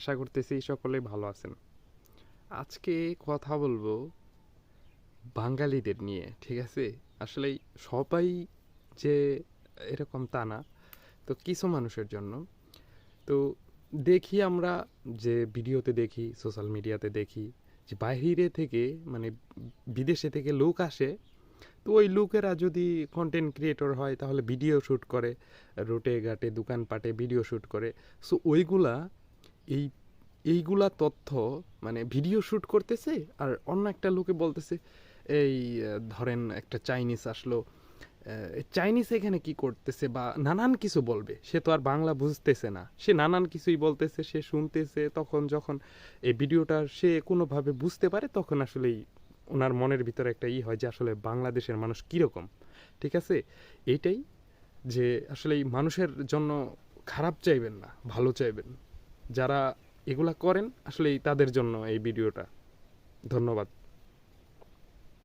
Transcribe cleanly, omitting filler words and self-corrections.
আশা করতেছি সকলেই ভালো আছেন। আজকে কথা বলবো বাঙালিদের নিয়ে, ঠিক আছে? আসলেই সবাই যে এরকম তা না, তো কিছু মানুষের জন্য। তো দেখি আমরা, যে ভিডিওতে দেখি, সোশ্যাল মিডিয়াতে দেখি, যে বাইরে থেকে মানে বিদেশে থেকে লোক আসে। তো ওই লোকেরা যদি কন্টেন্ট ক্রিয়েটর হয় তাহলে ভিডিও শ্যুট করে, রোটে ঘাটে দোকানপাটে ভিডিও শ্যুট করে। সো ওইগুলা এই এইগুলা তথ্য মানে ভিডিও শ্যুট করতেছে, আর অন্য একটা লোকে বলতেছে এই ধরেন একটা চাইনিজ আসলো, চাইনিজ এখানে কি করতেছে বা নানান কিছু বলবে। সে তো আর বাংলা বুঝতেছে না, সে নানান কিছুই বলতেছে, সে শুনতেছে। তখন যখন এই ভিডিওটা সে কোনোভাবে বুঝতে পারে, তখন আসলেই ওনার মনের ভিতরে একটা হয় যে আসলে বাংলাদেশের মানুষ কীরকম। ঠিক আছে? এইটাই, যে আসলে এই মানুষের জন্য খারাপ চাইবেন না, ভালো চাইবেন। যারা এগুলা করেন আসলে তাদের জন্য এই ভিডিওটা। ধন্যবাদ।